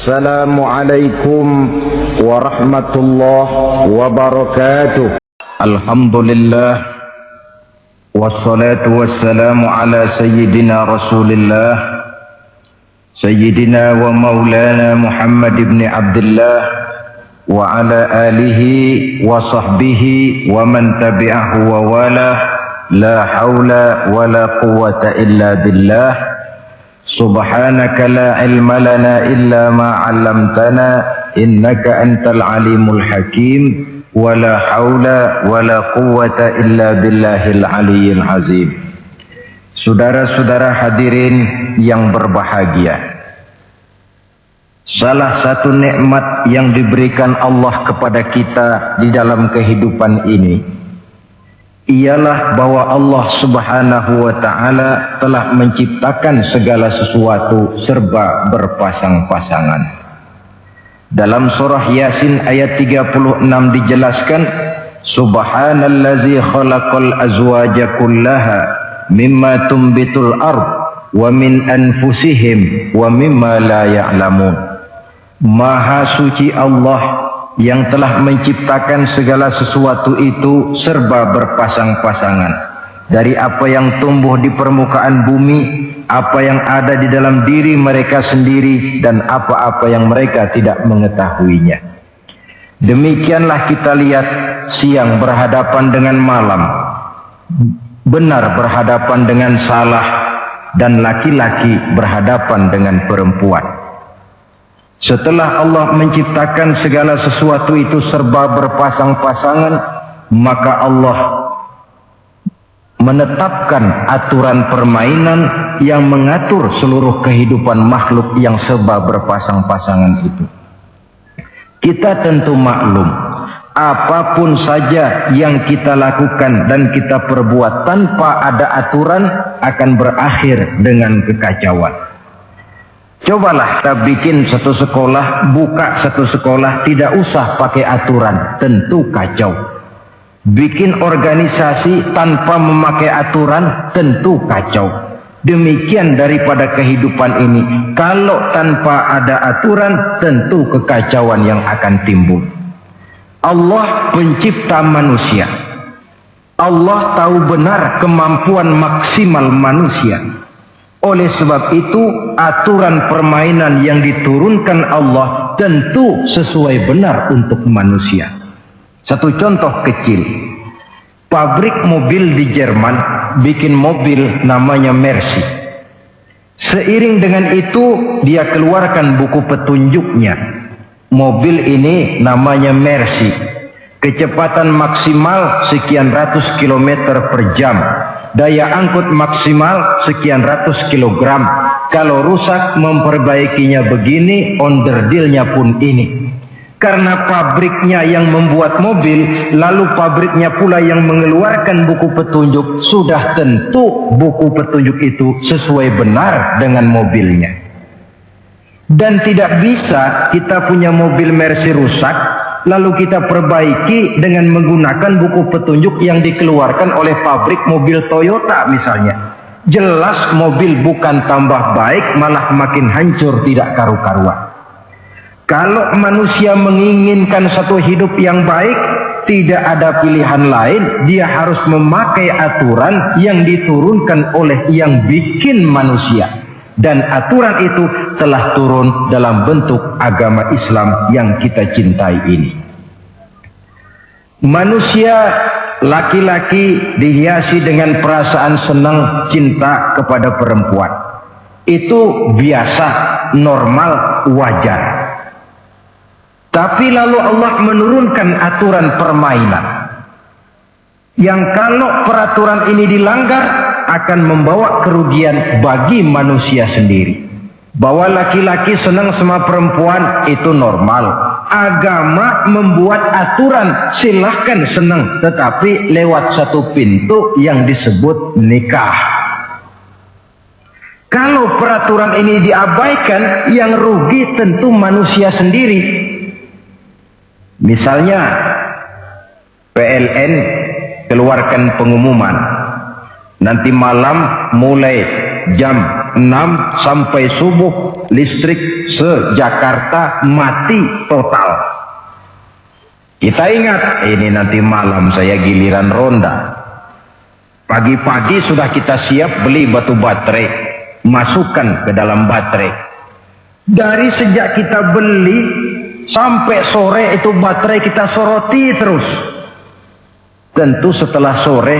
Assalamualaikum warahmatullahi wabarakatuh. Alhamdulillah, wassalatu wassalamu ala sayyidina Rasulillah, sayyidina wa maulana Muhammad ibn Abdullah wa ala alihi wa sahbihi wa man tabi'ahu wa wala. La haula wa la quwwata illa billah. Subhanaka la ilma lana illa ma 'allamtana innaka antal alimul hakim. Wa la haula wa la quwwata illa billahil aliyyil azim. Saudara-saudara hadirin yang berbahagia, salah satu nikmat yang diberikan Allah kepada kita di dalam kehidupan ini ialah bahwa Allah Subhanahu wa ta'ala telah menciptakan segala sesuatu serba berpasang-pasangan. Dalam surah Yasin ayat 36 dijelaskan, Subhanallazi khalaqal azwaja kullaha mimma tumbitul ard wa min anfusihim wa mimma la ya'lamun. Maha suci Allah yang telah menciptakan segala sesuatu itu serba berpasang-pasangan, dari apa yang tumbuh di permukaan bumi, apa yang ada di dalam diri mereka sendiri, dan apa-apa yang mereka tidak mengetahuinya. Demikianlah kita lihat siang berhadapan dengan malam, benar berhadapan dengan salah, dan laki-laki berhadapan dengan perempuan. Setelah Allah menciptakan segala sesuatu itu serba berpasang-pasangan, maka Allah menetapkan aturan permainan yang mengatur seluruh kehidupan makhluk yang serba berpasang-pasangan itu. Kita tentu maklum, apapun saja yang kita lakukan dan kita perbuat tanpa ada aturan akan berakhir dengan kekacauan. Cobalah kita bikin satu sekolah, buka satu sekolah, tidak usah pakai aturan, tentu kacau. Bikin organisasi tanpa memakai aturan, tentu kacau. Demikian daripada kehidupan ini, kalau tanpa ada aturan, tentu kekacauan yang akan timbul. Allah pencipta manusia. Allah tahu benar kemampuan maksimal manusia. Oleh sebab itu, aturan permainan yang diturunkan Allah tentu sesuai benar untuk manusia. Satu contoh kecil, pabrik mobil di Jerman bikin mobil namanya Mercy. Seiring dengan itu, dia keluarkan buku petunjuknya. Mobil ini namanya Mercy. Kecepatan maksimal sekian ratus kilometer per jam. Daya angkut maksimal sekian ratus kilogram. Kalau rusak memperbaikinya begini, onderdilnya pun ini. Karena pabriknya yang membuat mobil, lalu pabriknya pula yang mengeluarkan buku petunjuk, sudah tentu buku petunjuk itu sesuai benar dengan mobilnya. Dan tidak bisa kita punya mobil Mercy rusak, lalu kita perbaiki dengan menggunakan buku petunjuk yang dikeluarkan oleh pabrik mobil Toyota misalnya. Jelas mobil bukan tambah baik, malah makin hancur tidak karu-karuan. Kalau manusia menginginkan satu hidup yang baik, tidak ada pilihan lain, dia harus memakai aturan yang diturunkan oleh yang bikin manusia. Dan aturan itu telah turun dalam bentuk agama Islam yang kita cintai ini. Manusia laki-laki dihiasi dengan perasaan senang cinta kepada perempuan. Itu biasa, normal, wajar. Tapi lalu Allah menurunkan aturan permainan yang kalau peraturan ini dilanggar akan membawa kerugian bagi manusia sendiri. Bahwa laki-laki senang sama perempuan itu normal. Agama membuat aturan silahkan senang, tetapi lewat satu pintu yang disebut nikah. Kalau peraturan ini diabaikan, yang rugi tentu manusia sendiri. Misalnya PLN keluarkan pengumuman, nanti malam mulai jam 6 sampai subuh listrik se-Jakarta mati total. Kita ingat, ini nanti malam saya giliran ronda. Pagi-pagi sudah kita siap beli batu baterai, masukkan ke dalam baterai. Dari sejak kita beli sampai sore itu baterai kita soroti terus. Tentu setelah sore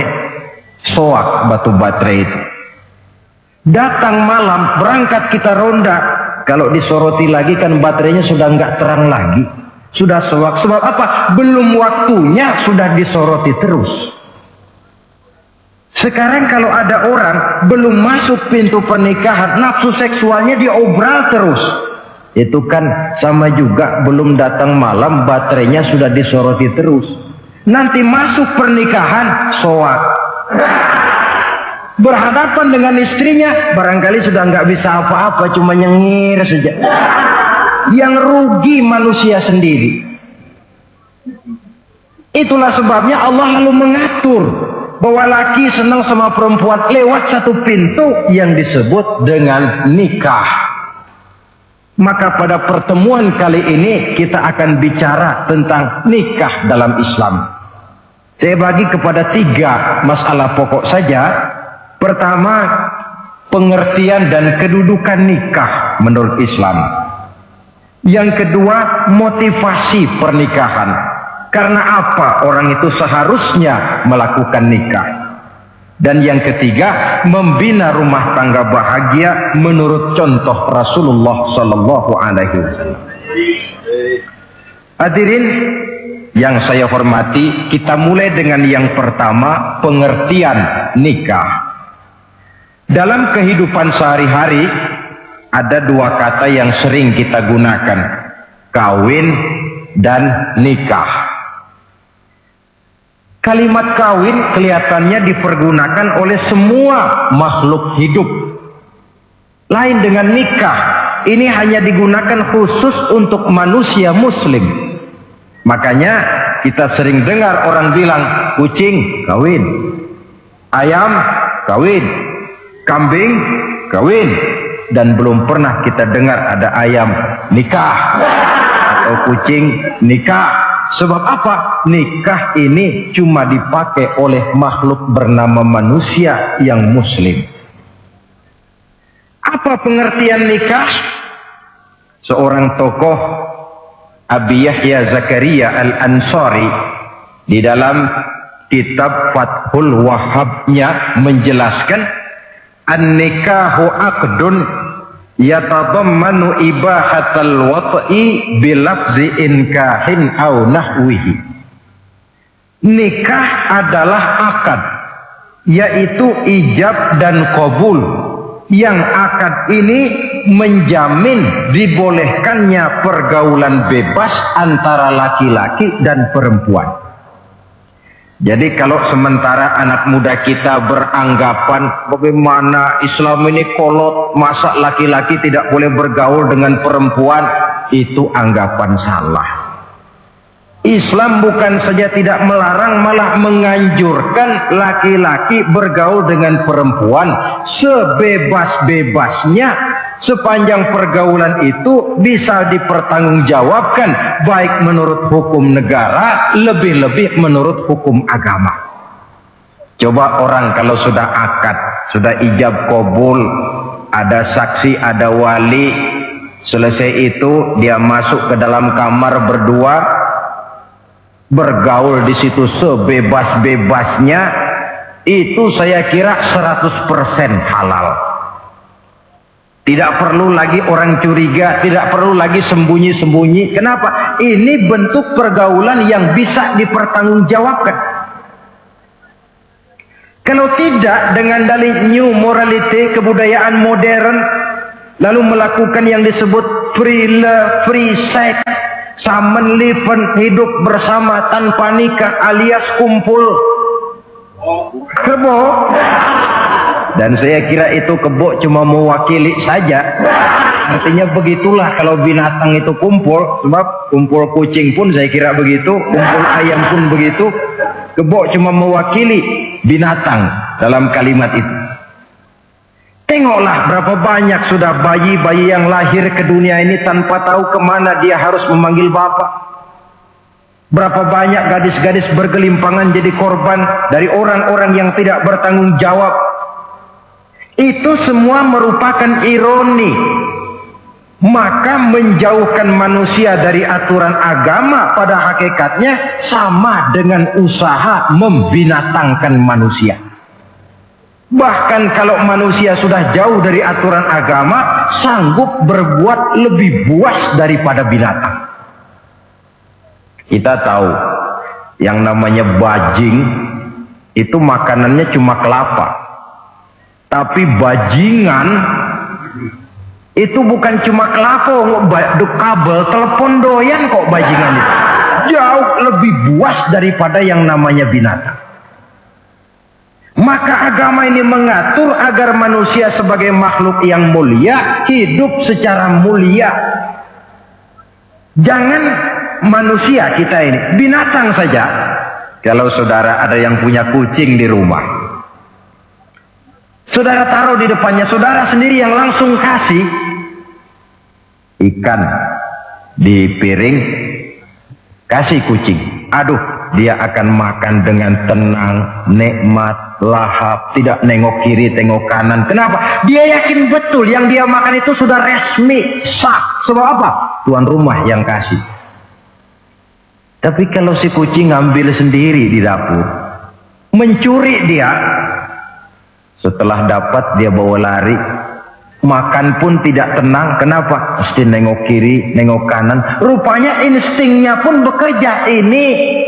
soak batu baterai itu. Datang malam berangkat kita ronda, kalau disoroti lagi kan baterainya sudah nggak terang lagi, sudah soak. Sebab apa? Belum waktunya sudah disoroti terus. Sekarang kalau ada orang belum masuk pintu pernikahan, nafsu seksualnya diobral terus. Itu kan sama juga belum datang malam baterainya sudah disoroti terus. Nanti masuk pernikahan soak. Berhadapan dengan istrinya barangkali sudah nggak bisa apa-apa, cuma nyengir saja. Yang rugi manusia sendiri. Itulah sebabnya Allah lalu mengatur bahwa laki senang sama perempuan lewat satu pintu yang disebut dengan nikah. Maka pada pertemuan kali ini kita akan bicara tentang nikah dalam Islam. Saya bagi kepada 3 masalah pokok saja. Pertama, pengertian dan kedudukan nikah menurut Islam. Yang kedua, motivasi pernikahan. Karena apa orang itu seharusnya melakukan nikah. Dan yang ketiga, membina rumah tangga bahagia menurut contoh Rasulullah Sallallahu Alaihi Wasallam. Hadirin yang saya hormati, kita mulai dengan yang pertama, pengertian nikah. Dalam kehidupan sehari-hari ada 2 kata yang sering kita gunakan, kawin dan nikah. Kalimat kawin kelihatannya dipergunakan oleh semua makhluk hidup. Lain dengan nikah, ini hanya digunakan khusus untuk manusia muslim. Makanya kita sering dengar orang bilang, kucing kawin, ayam kawin, kambing kawin, dan belum pernah kita dengar ada ayam nikah atau kucing nikah. Sebab apa? Nikah ini cuma dipakai oleh makhluk bernama manusia yang muslim. Apa pengertian nikah? Seorang tokoh, Abi Yahya Zakaria Al-Ansari, di dalam kitab Fathul Wahhabnya menjelaskan, an-nikahu aqdun yatadammanu ibahatal wat'i bilafzi inkahin au nahwihi. Nikah adalah akad, yaitu ijab dan qabul. Yang akad ini menjamin dibolehkannya pergaulan bebas antara laki-laki dan perempuan. Jadi kalau sementara anak muda kita beranggapan bagaimana Islam ini kolot, masa laki-laki tidak boleh bergaul dengan perempuan, itu anggapan salah. Islam bukan saja tidak melarang, malah menganjurkan laki-laki bergaul dengan perempuan sebebas-bebasnya, sepanjang pergaulan itu bisa dipertanggungjawabkan baik menurut hukum negara, lebih-lebih menurut hukum agama. Coba orang kalau sudah akad, sudah ijab kabul, ada saksi, ada wali, selesai itu dia masuk ke dalam kamar berdua, bergaul di situ sebebas-bebasnya, itu saya kira 100% halal. Tidak perlu lagi orang curiga, tidak perlu lagi sembunyi-sembunyi. Kenapa? Ini bentuk pergaulan yang bisa dipertanggungjawabkan. Kalau tidak, dengan dalih new morality, kebudayaan modern, lalu melakukan yang disebut free love, free sex, samen liven, hidup bersama tanpa nikah alias kumpul kebo. Dan saya kira itu kebo cuma mewakili saja. Artinya begitulah kalau binatang itu kumpul. Sebab kumpul kucing pun saya kira begitu, kumpul ayam pun begitu. Kebo cuma mewakili binatang dalam kalimat itu. Tengoklah berapa banyak sudah bayi-bayi yang lahir ke dunia ini tanpa tahu kemana dia harus memanggil bapak. Berapa banyak gadis-gadis bergelimpangan jadi korban dari orang-orang yang tidak bertanggung jawab. Itu semua merupakan ironi. Maka menjauhkan manusia dari aturan agama pada hakikatnya sama dengan usaha membinatangkan manusia. Bahkan kalau manusia sudah jauh dari aturan agama, sanggup berbuat lebih buas daripada binatang. Kita tahu yang namanya bajing itu makanannya cuma kelapa. Tapi bajingan itu bukan cuma kelapa, kabel telepon doyan kok bajingan itu. Jauh lebih buas daripada yang namanya binatang. Maka agama ini mengatur agar manusia sebagai makhluk yang mulia hidup secara mulia. Jangan manusia kita ini, binatang saja. Kalau saudara ada yang punya kucing di rumah, saudara taruh di depannya, saudara sendiri yang langsung kasih ikan di piring, kasih kucing. Aduh, dia akan makan dengan tenang, nikmat, lahap, tidak nengok kiri, tengok kanan. Kenapa? Dia yakin betul yang dia makan itu sudah resmi, sah. Sebab apa? Tuan rumah yang kasih. Tapi kalau si kucing ngambil sendiri di dapur, mencuri dia, setelah dapat dia bawa lari, makan pun tidak tenang. Kenapa? Mesti nengok kiri, nengok kanan. Rupanya instingnya pun bekerja. Ini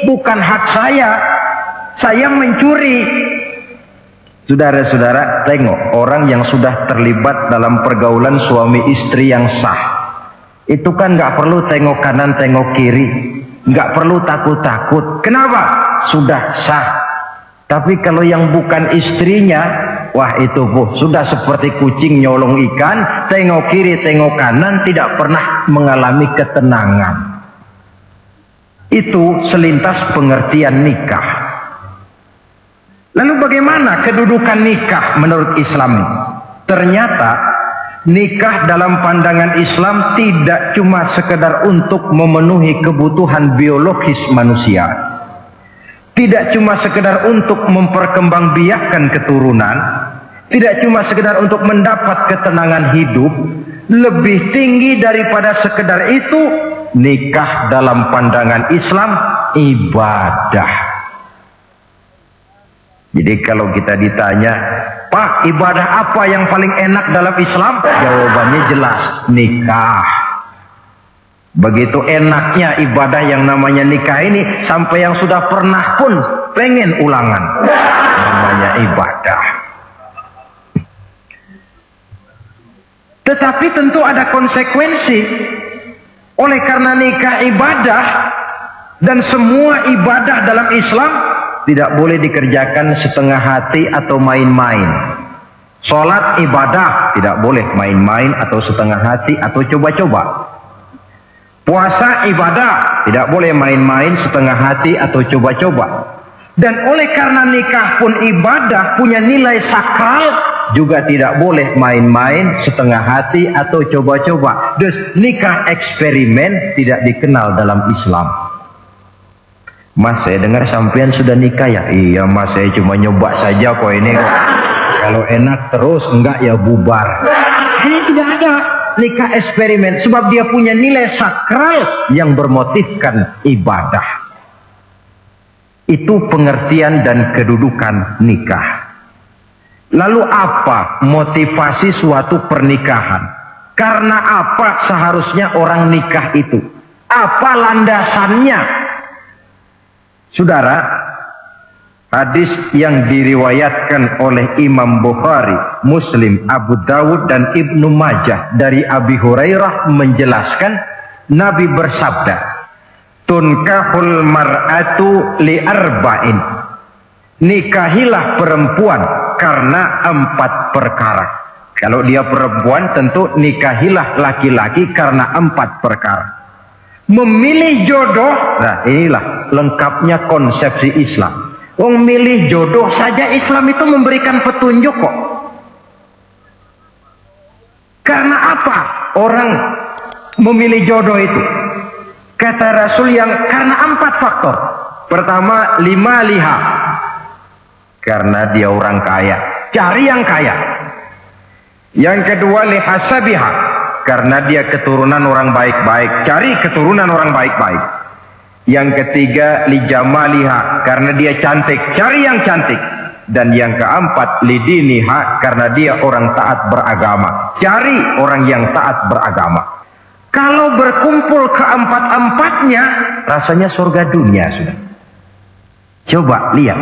bukan hak saya mencuri. Saudara-saudara, tengok orang yang sudah terlibat dalam pergaulan suami istri yang sah. Itu kan nggak perlu tengok kanan, tengok kiri, nggak perlu takut-takut. Kenapa? Sudah sah. Tapi kalau yang bukan istrinya, wah itu sudah seperti kucing nyolong ikan, tengok kiri, tengok kanan, tidak pernah mengalami ketenangan. Itu selintas pengertian nikah. Lalu bagaimana kedudukan nikah menurut Islam? Ternyata nikah dalam pandangan Islam tidak cuma sekedar untuk memenuhi kebutuhan biologis manusia. Tidak cuma sekedar untuk memperkembangbiakkan keturunan, tidak cuma sekedar untuk mendapat ketenangan hidup. Lebih tinggi daripada sekedar itu, nikah dalam pandangan Islam ibadah. Jadi kalau kita ditanya, Pak, ibadah apa yang paling enak dalam Islam? Jawabannya jelas, nikah. Begitu enaknya ibadah yang namanya nikah ini, sampai yang sudah pernah pun pengen ulangan. Namanya ibadah. Tetapi tentu ada konsekuensi. Oleh karena nikah ibadah, dan semua ibadah dalam Islam tidak boleh dikerjakan setengah hati atau main-main. Sholat ibadah, tidak boleh main-main atau setengah hati atau coba-coba. Puasa ibadah, tidak boleh main-main, setengah hati atau coba-coba. Dan oleh karena nikah pun ibadah, punya nilai sakral, juga tidak boleh main-main, setengah hati atau coba-coba. Dus nikah eksperimen tidak dikenal dalam Islam. Mas, saya dengar sampean sudah nikah ya? Iya mas, saya cuma nyoba saja kok ini. Kalau enak terus, enggak ya bubar. Ini tidak ada nikah eksperimen, sebab dia punya nilai sakral yang bermotifkan ibadah. Itu pengertian dan kedudukan nikah. Lalu apa motivasi suatu pernikahan? Karena apa seharusnya orang nikah itu? Apa landasannya? Saudara, hadis yang diriwayatkan oleh Imam Bukhari, Muslim, Abu Dawud dan Ibnu Majah dari Abi Hurairah menjelaskan, Nabi bersabda, tunkahul mar'atu li arba'in. Nikahilah perempuan karena 4 perkara. Kalau dia perempuan tentu nikahilah laki-laki karena 4 perkara. Memilih jodoh, nah inilah lengkapnya konsepsi Islam. Memilih jodoh saja Islam itu memberikan petunjuk kok. Karena apa orang memilih jodoh itu? Kata Rasul karena 4 faktor. Pertama, lima liha, karena dia orang kaya, cari yang kaya. Yang kedua, lihasabiha, karena dia keturunan orang baik-baik, cari keturunan orang baik-baik. Yang ketiga, lijamaliha, karena dia cantik, cari yang cantik. Dan yang keempat, lidiniha, karena dia orang taat beragama, cari orang yang taat beragama. Kalau berkumpul keempat-empatnya, rasanya surga dunia sudah. Coba lihat,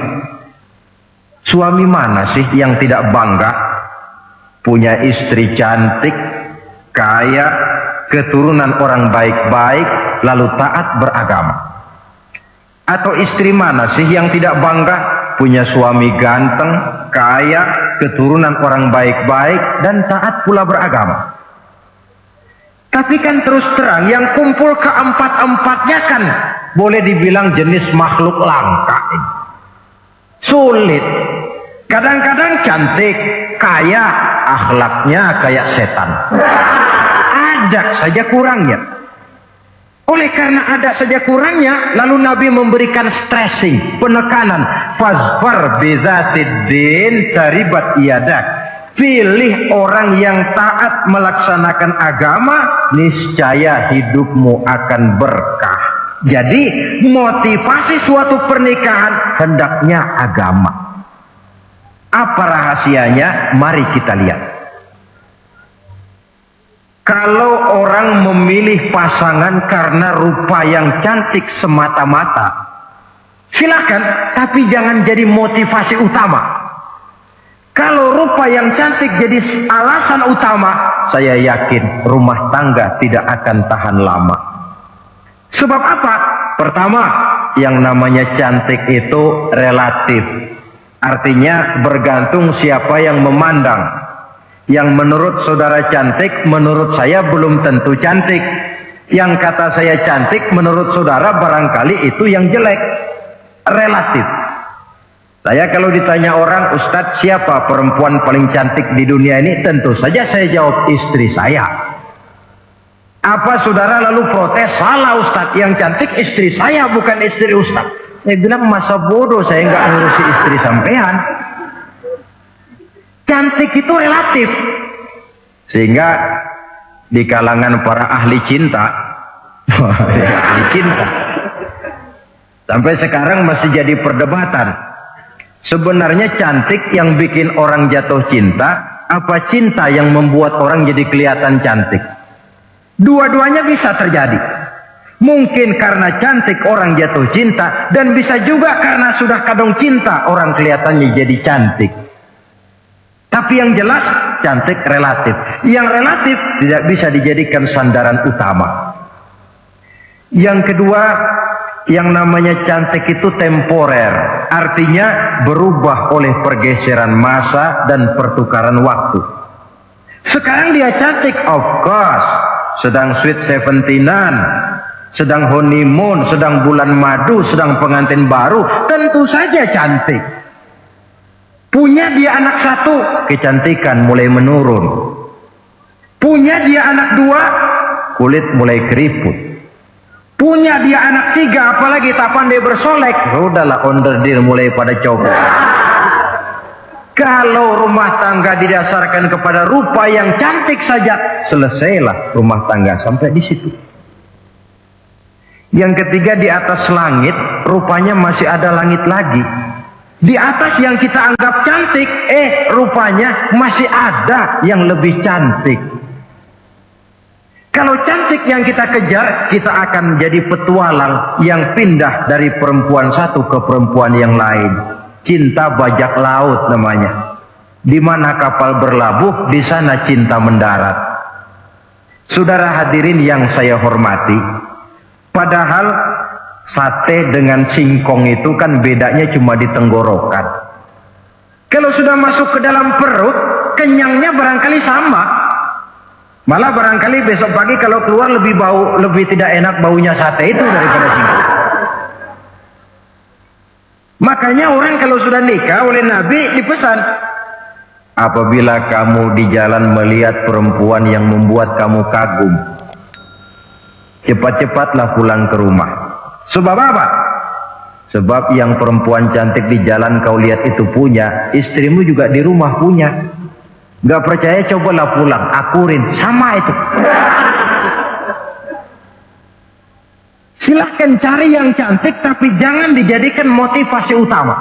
suami mana sih yang tidak bangga punya istri cantik, kaya, keturunan orang baik-baik, lalu taat beragama? Atau istri mana sih yang tidak bangga punya suami ganteng, kaya, keturunan orang baik-baik, dan taat pula beragama? Tapi kan terus terang, yang kumpul keempat-empatnya kan boleh dibilang jenis makhluk langka ini. Sulit. Kadang-kadang cantik, kaya, akhlaknya kayak setan. Ada saja kurangnya. Oleh karena ada saja kurangnya, lalu Nabi memberikan stressing, penekanan. Fazfar bizatiddin taribat iyadak. Pilih orang yang taat melaksanakan agama, niscaya hidupmu akan berkah. Jadi motivasi suatu pernikahan hendaknya agama. Apa rahasianya? Mari kita lihat. Kalau orang memilih pasangan karena rupa yang cantik semata-mata, silakan, tapi jangan jadi motivasi utama. Kalau rupa yang cantik jadi alasan utama, saya yakin rumah tangga tidak akan tahan lama. Sebab apa? Pertama, yang namanya cantik itu relatif. Artinya bergantung siapa yang memandang. Yang menurut saudara cantik, menurut saya belum tentu cantik. Yang kata saya cantik, menurut saudara barangkali itu yang jelek. Relatif. Saya kalau ditanya orang, Ustadz siapa perempuan paling cantik di dunia ini? Tentu saja saya jawab istri saya. Apa saudara lalu protes? Salah Ustadz, yang cantik istri saya bukan istri Ustadz. Saya bilang masa bodoh, saya nggak ngurusi istri sampean. Cantik itu relatif. Sehingga di kalangan para ahli cinta, ahli cinta, sampai sekarang masih jadi perdebatan. Sebenarnya cantik yang bikin orang jatuh cinta, apa cinta yang membuat orang jadi kelihatan cantik? Dua-duanya bisa terjadi. Mungkin karena cantik orang jatuh cinta, dan bisa juga karena sudah kadung cinta orang kelihatannya jadi cantik. Tapi yang jelas cantik relatif. Yang relatif tidak bisa dijadikan sandaran utama. Yang kedua, yang namanya cantik itu temporer, artinya berubah oleh pergeseran masa dan pertukaran waktu. Sekarang dia cantik, of course, sedang sweet 17-an, sedang honeymoon, sedang bulan madu, sedang pengantin baru, tentu saja cantik. Punya dia anak satu, kecantikan mulai menurun. Punya dia anak dua, kulit mulai keriput. Punya dia anak tiga, apalagi tak pandai bersolek, udahlah onderdeal mulai pada copot. Kalau rumah tangga didasarkan kepada rupa yang cantik saja, selesailah rumah tangga sampai di situ. Yang ketiga, di atas langit, rupanya masih ada langit lagi. Di atas yang kita anggap cantik, rupanya masih ada yang lebih cantik. Kalau cantik yang kita kejar, kita akan jadi petualang yang pindah dari perempuan satu ke perempuan yang lain. Cinta bajak laut namanya. Di mana kapal berlabuh, di sana cinta mendarat. Saudara hadirin yang saya hormati, padahal sate dengan singkong itu kan bedanya cuma di tenggorokan. Kalau sudah masuk ke dalam perut, kenyangnya barangkali sama. Malah barangkali besok pagi kalau keluar lebih tidak enak baunya sate itu daripada singkong. Makanya orang kalau sudah nikah oleh Nabi dipesan, Apabila kamu di jalan melihat perempuan yang membuat kamu kagum, cepat-cepatlah pulang ke rumah. Sebab apa? Sebab yang perempuan cantik di jalan kau lihat itu punya, istrimu juga di rumah punya. Gak percaya, cobalah pulang, akurin, sama itu. Silahkan cari yang cantik, tapi jangan dijadikan motivasi utama.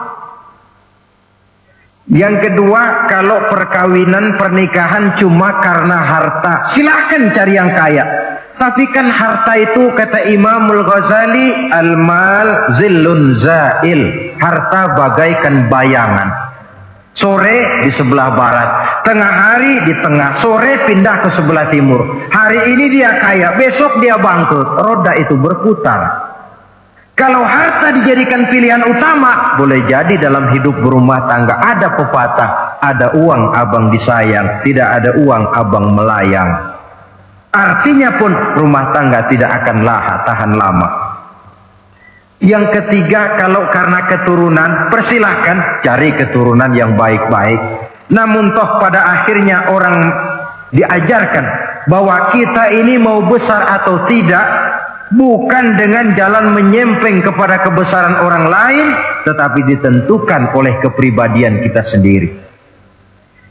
Yang kedua, kalau perkawinan, pernikahan cuma karena harta, silahkan cari yang kaya. Tapi kan harta itu, kata Imamul Ghazali, al-mal zillun zail. Harta bagaikan bayangan. Sore di sebelah barat, tengah hari di tengah, sore pindah ke sebelah timur. Hari ini dia kaya, besok dia bangkrut. Roda itu berputar. Kalau harta dijadikan pilihan utama, boleh jadi dalam hidup berumah tangga ada pepatah, ada uang abang disayang, tidak ada uang abang melayang. Artinya pun rumah tangga tidak akan tahan lama. Yang ketiga, kalau karena keturunan, persilahkan cari keturunan yang baik-baik. Namun toh pada akhirnya orang diajarkan bahwa kita ini mau besar atau tidak, bukan dengan jalan menyempeng kepada kebesaran orang lain, tetapi ditentukan oleh kepribadian kita sendiri.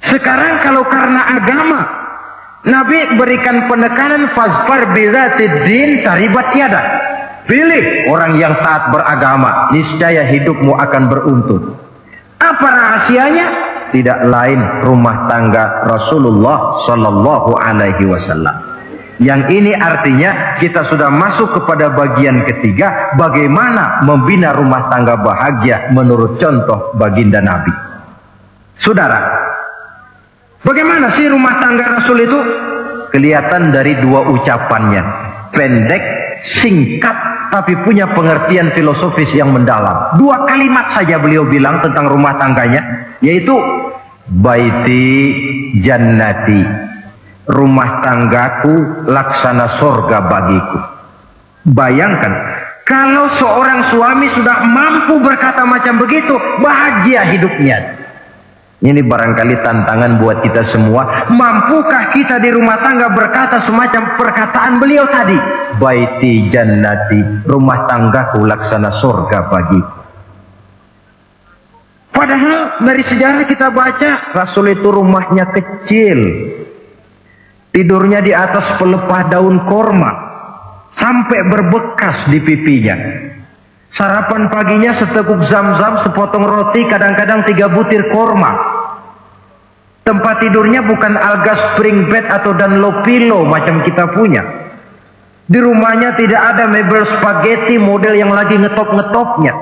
Sekarang kalau karena agama, Nabi berikan penekanan fazfar bizatid din taribat yada. Pilih orang yang taat beragama, niscaya hidupmu akan beruntun. Apa rahasianya? Tidak lain rumah tangga Rasulullah Sallallahu Alaihi Wasallam. Yang ini artinya kita sudah masuk kepada bagian ketiga, bagaimana membina rumah tangga bahagia menurut contoh baginda Nabi. Saudara, bagaimana sih rumah tangga Rasul itu? Kelihatan dari dua ucapannya, pendek, singkat, tapi punya pengertian filosofis yang mendalam. Dua kalimat saja beliau bilang tentang rumah tangganya, yaitu baiti jannati, rumah tanggaku laksana sorga bagiku. Bayangkan, kalau seorang suami sudah mampu berkata macam begitu, bahagia hidupnya. Ini barangkali tantangan buat kita semua. Mampukah kita di rumah tangga berkata semacam perkataan beliau tadi? Baiti jannati, rumah tanggaku laksana surga bagiku. Padahal dari sejarah kita baca, Rasul itu rumahnya kecil. Tidurnya di atas pelepah daun korma, sampai berbekas di pipinya. Sarapan paginya seteguk zam-zam, sepotong roti, kadang-kadang 3 butir korma. Tempat tidurnya bukan alga spring bed atau Dunlop pillow macam kita punya. Di rumahnya tidak ada mebel spaghetti model yang lagi ngetop-ngetopnya.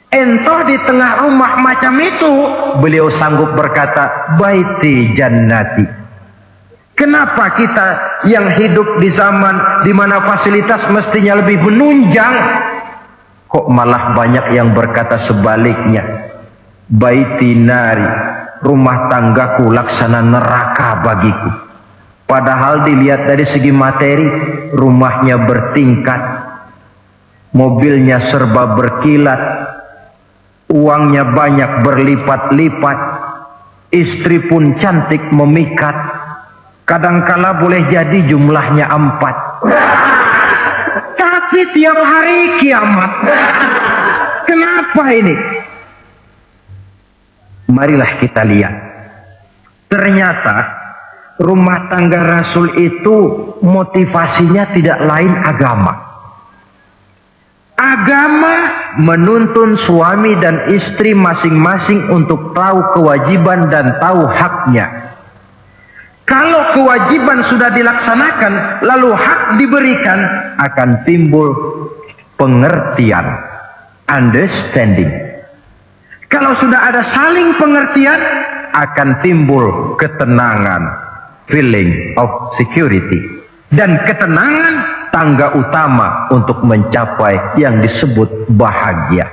Entah di tengah rumah macam itu, beliau sanggup berkata, baiti jannati. Kenapa kita yang hidup di zaman di mana fasilitas mestinya lebih menunjang, kok malah banyak yang berkata sebaliknya? Baiti nari, rumah tanggaku laksana neraka bagiku. Padahal dilihat dari segi materi, rumahnya bertingkat, mobilnya serba berkilat, uangnya banyak berlipat-lipat, istri pun cantik memikat, kadangkala boleh jadi jumlahnya 4. Tapi tiap hari kiamat. Kenapa ini? Marilah kita lihat. Ternyata rumah tangga Rasul itu motivasinya tidak lain agama. Agama menuntun suami dan istri masing-masing untuk tahu kewajiban dan tahu haknya. Kalau kewajiban sudah dilaksanakan, lalu hak diberikan, akan timbul pengertian, understanding. Kalau sudah ada saling pengertian, akan timbul ketenangan, feeling of security. Dan ketenangan tangga utama untuk mencapai yang disebut bahagia.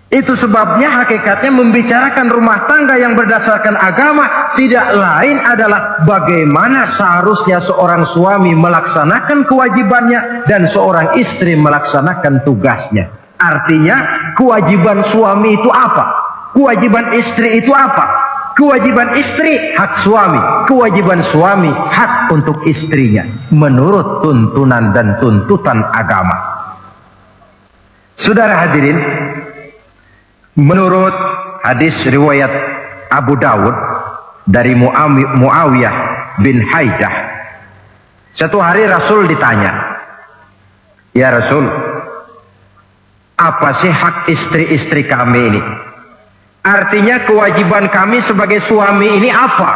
Itu sebabnya hakikatnya membicarakan rumah tangga yang berdasarkan agama tidak lain adalah bagaimana seharusnya seorang suami melaksanakan kewajibannya dan seorang istri melaksanakan tugasnya. Artinya kewajiban suami itu apa? Kewajiban istri itu apa? Kewajiban istri hak suami, kewajiban suami hak untuk istrinya menurut tuntunan dan tuntutan agama. Saudara hadirin, menurut hadis riwayat Abu Dawud dari Muawiyah bin Haidah, satu hari Rasul ditanya, "Ya Rasul, apa sih hak istri-istri kami ini? Artinya kewajiban kami sebagai suami ini apa?"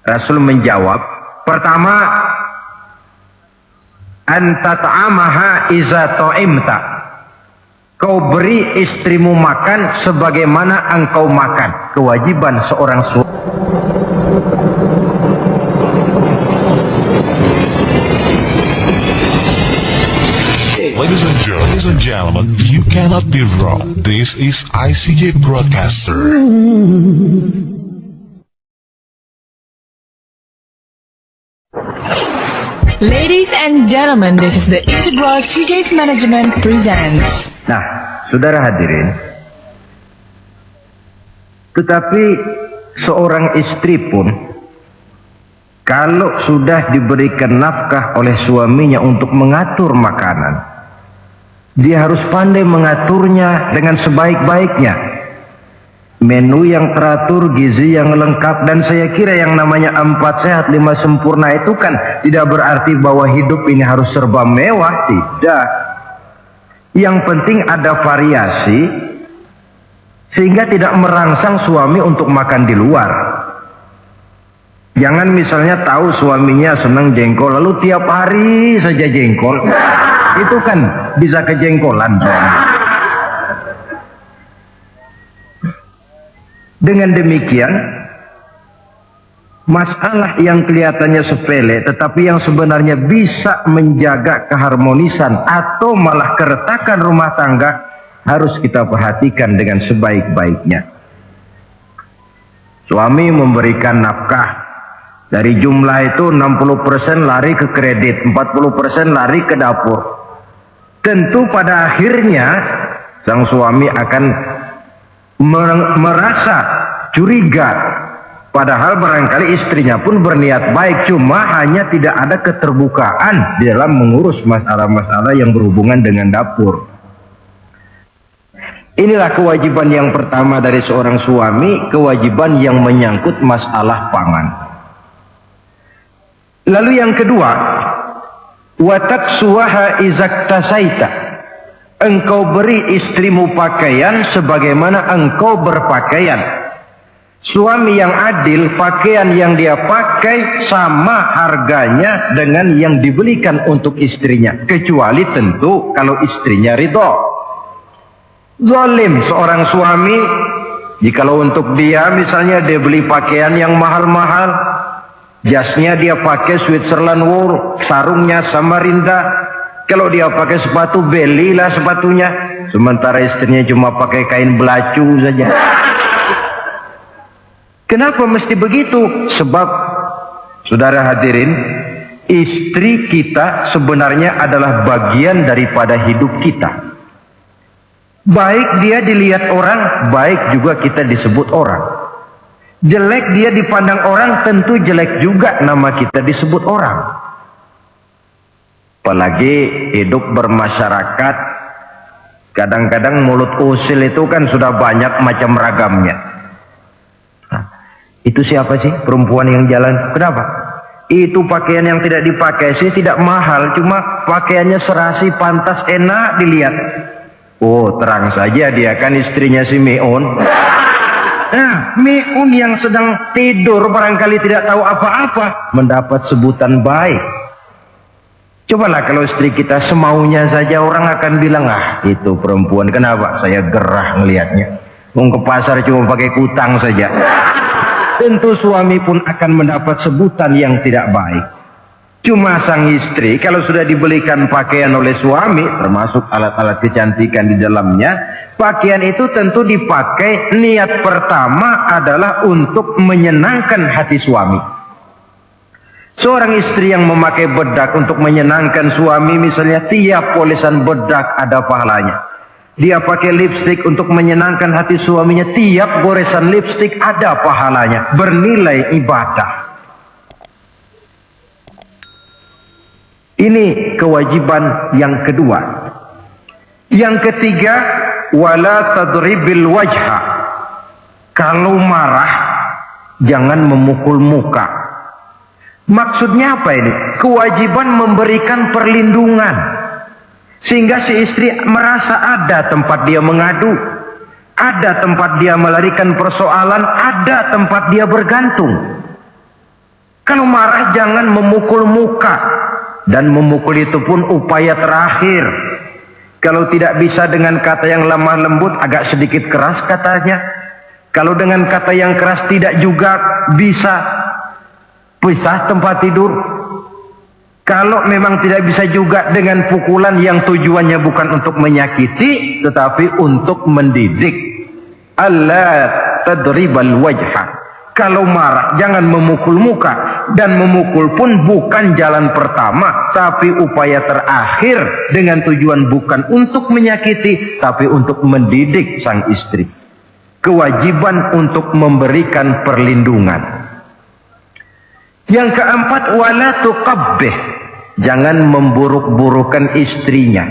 Rasul menjawab, pertama, anta ta'amaha iza ta'imta. Kau beri istrimu makan sebagaimana engkau makan. Kewajiban seorang suami. Ladies and gentlemen, you cannot be wrong. This is ICJ Broadcaster. Ladies and gentlemen, this is the Integral CJ's Management presents. Nah, saudara hadirin, tetapi seorang istri pun kalau sudah diberikan nafkah oleh suaminya untuk mengatur makanan, dia harus pandai mengaturnya dengan sebaik-baiknya. Menu yang teratur, gizi yang lengkap, dan saya kira yang namanya 4 sehat 5 sempurna itu kan tidak berarti bahwa hidup ini harus serba mewah, tidak. Yang penting ada variasi sehingga tidak merangsang suami untuk makan di luar. Jangan misalnya tahu suaminya senang jengkol lalu tiap hari saja jengkol. Itu kan bisa kejengkolan. Dengan demikian, masalah yang kelihatannya sepele tetapi yang sebenarnya bisa menjaga keharmonisan atau malah keretakan rumah tangga harus kita perhatikan dengan sebaik-baiknya. Suami memberikan nafkah, dari jumlah itu 60% lari ke kredit, 40% lari ke dapur. Tentu pada akhirnya sang suami akan merasa curiga, padahal barangkali istrinya pun berniat baik, cuma hanya tidak ada keterbukaan di dalam mengurus masalah-masalah yang berhubungan dengan dapur. Inilah kewajiban yang pertama dari seorang suami, kewajiban yang menyangkut masalah pangan. Lalu yang kedua, wataksuwaha izaktasaita. Engkau beri istrimu pakaian sebagaimana engkau berpakaian. Suami yang adil, pakaian yang dia pakai sama harganya dengan yang dibelikan untuk istrinya, kecuali tentu kalau istrinya ridho. Zalim seorang suami jikalau untuk dia misalnya dia beli pakaian yang mahal-mahal, jasnya dia pakai Switzerland wool, sarungnya Samarinda. Kalau dia pakai sepatu, belilah sepatunya. Sementara istrinya cuma pakai kain belacu saja. Kenapa mesti begitu? Sebab, saudara hadirin, istri kita sebenarnya adalah bagian daripada hidup kita. Baik dia dilihat orang, baik juga kita disebut orang. Jelek dia dipandang orang, tentu jelek juga nama kita disebut orang. Apalagi hidup bermasyarakat, kadang-kadang mulut usil itu kan sudah banyak macam ragamnya. Nah, itu siapa sih perempuan yang jalan? Kenapa? Itu pakaian yang tidak dipakai sih tidak mahal, cuma pakaiannya serasi, pantas, enak dilihat. Oh, terang saja dia kan istrinya si Meun. Nah, Meun yang sedang tidur barangkali tidak tahu apa-apa mendapat sebutan baik. Cobalah kalau istri kita semaunya saja, orang akan bilang, ah itu perempuan, kenapa? Saya gerah ngelihatnya. Mau ke pasar cuma pakai kutang saja. Tentu suami pun akan mendapat sebutan yang tidak baik. Cuma sang istri kalau sudah dibelikan pakaian oleh suami, termasuk alat-alat kecantikan di dalamnya, pakaian itu tentu dipakai niat pertama adalah untuk menyenangkan hati suami. Seorang istri yang memakai bedak untuk menyenangkan suami, misalnya tiap polesan bedak ada pahalanya. Dia pakai lipstik untuk menyenangkan hati suaminya. Tiap goresan lipstik ada pahalanya, bernilai ibadah. Ini kewajiban yang kedua. Yang ketiga, wala tadribil wajha. Kalau marah, jangan memukul muka. Maksudnya apa ini? Kewajiban memberikan perlindungan. Sehingga si istri merasa ada tempat dia mengadu, ada tempat dia melarikan persoalan, ada tempat dia bergantung. Kalau marah jangan memukul muka, dan memukul itu pun upaya terakhir. Kalau tidak bisa dengan kata yang lemah lembut, agak sedikit keras katanya. Kalau dengan kata yang keras tidak juga bisa pisah tempat tidur. Kalau memang tidak bisa juga dengan pukulan yang tujuannya bukan untuk menyakiti, tetapi untuk mendidik. Allah tadribal wajha. Kalau marah jangan memukul muka, dan memukul pun bukan jalan pertama, tapi upaya terakhir dengan tujuan bukan untuk menyakiti, tapi untuk mendidik sang istri. Kewajiban untuk memberikan perlindungan. Yang keempat, wala tuqabbih. Jangan memburuk-burukan istrinya.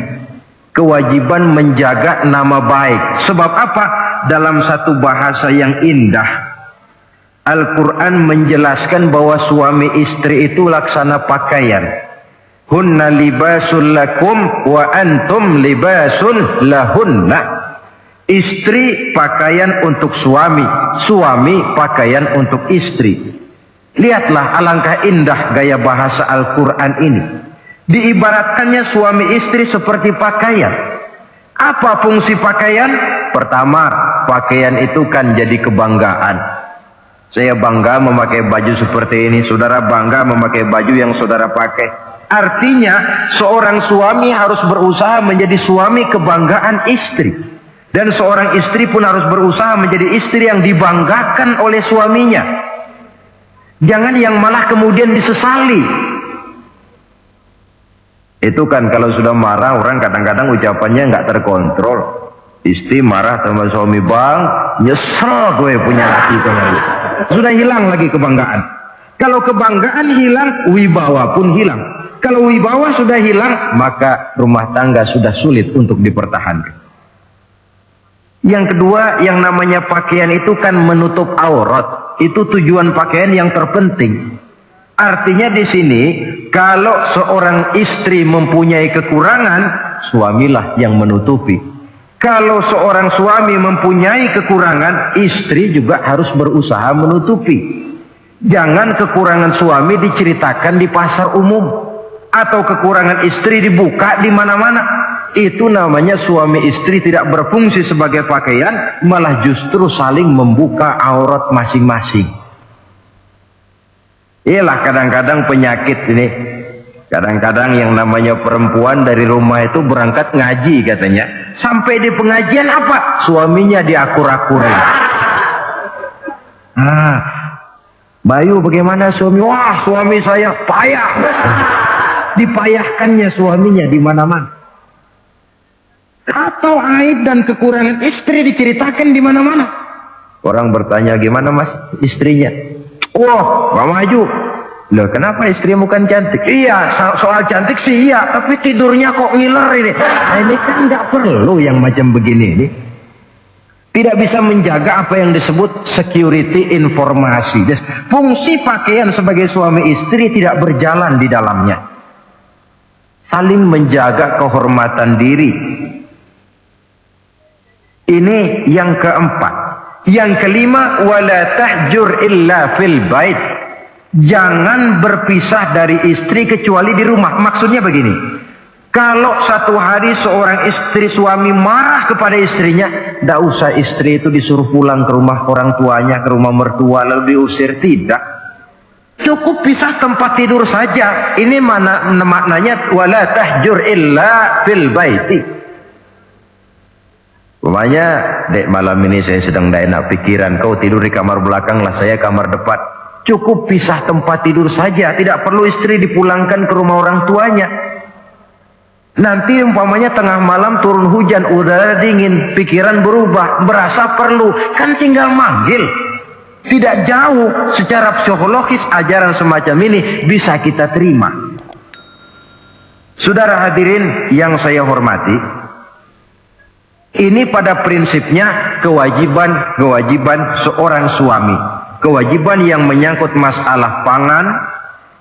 Kewajiban menjaga nama baik. Sebab apa? Dalam satu bahasa yang indah, Al-Quran menjelaskan bahwa suami istri itu laksana pakaian. Hunna libasul lakum wa antum libasul lahunna. Istri pakaian untuk suami, suami pakaian untuk istri. Lihatlah alangkah indah gaya bahasa Al-Quran ini. Diibaratkannya suami istri seperti pakaian. Apa fungsi pakaian? Pertama, pakaian itu kan jadi kebanggaan. Saya bangga memakai baju seperti ini, saudara bangga memakai baju yang saudara pakai. Artinya seorang suami harus berusaha menjadi suami kebanggaan istri. Dan seorang istri pun harus berusaha menjadi istri yang dibanggakan oleh suaminya. Jangan yang malah kemudian disesali. Itu kan kalau sudah marah orang kadang-kadang ucapannya nggak terkontrol. Istri marah sama suami, bang, nyesel gue punya laki kemarin. Sudah hilang lagi kebanggaan. Kalau kebanggaan hilang, wibawa pun hilang. Kalau wibawa sudah hilang, maka rumah tangga sudah sulit untuk dipertahankan. Yang kedua, yang namanya pakaian itu kan menutup aurat. Itu tujuan pakaian yang terpenting. Artinya di sini, kalau seorang istri mempunyai kekurangan, suamilah yang menutupi. Kalau seorang suami mempunyai kekurangan, istri juga harus berusaha menutupi. Jangan kekurangan suami diceritakan di pasar umum, atau kekurangan istri dibuka di mana-mana. Itu namanya suami istri tidak berfungsi sebagai pakaian, malah justru saling membuka aurat masing-masing. Iyalah kadang-kadang penyakit ini. Kadang-kadang yang namanya perempuan dari rumah itu berangkat ngaji katanya. Sampai di pengajian apa? Suaminya diakur-akurin. Bayu bagaimana suami? Wah, suami saya payah. Dipayahkannya suaminya di mana-mana. Atau aib dan kekurangan istri diceritakan di mana-mana. Orang bertanya, gimana mas istrinya? Wah, Pak Maju. Loh, kenapa istrimu kan cantik? Iya, soal cantik sih iya, tapi tidurnya kok ngiler ini. Nah, ini kan nggak perlu yang macam begini ini. Tidak bisa menjaga apa yang disebut security informasi. Fungsi pakaian sebagai suami istri tidak berjalan di dalamnya. Saling menjaga kehormatan diri. Ini yang keempat. Yang kelima, wala tahjur illa fil bait. Jangan berpisah dari istri kecuali di rumah. Maksudnya begini. Kalau satu hari seorang istri suami marah kepada istrinya, tidak usah istri itu disuruh pulang ke rumah orang tuanya, ke rumah mertua lalu diusir, tidak. Cukup pisah tempat tidur saja. Ini maknanya wala tahjur illa fil baiti. Umpamanya, dek malam ini saya sedang tidak enak pikiran, kau tidur di kamar belakang lah, saya kamar depan. Cukup pisah tempat tidur saja, tidak perlu istri dipulangkan ke rumah orang tuanya. Nanti umpamanya tengah malam turun hujan, udara dingin, pikiran berubah, berasa perlu, kan tinggal manggil. Tidak jauh secara psikologis ajaran semacam ini bisa kita terima. Saudara hadirin yang saya hormati, ini pada prinsipnya kewajiban seorang suami. Kewajiban yang menyangkut masalah pangan,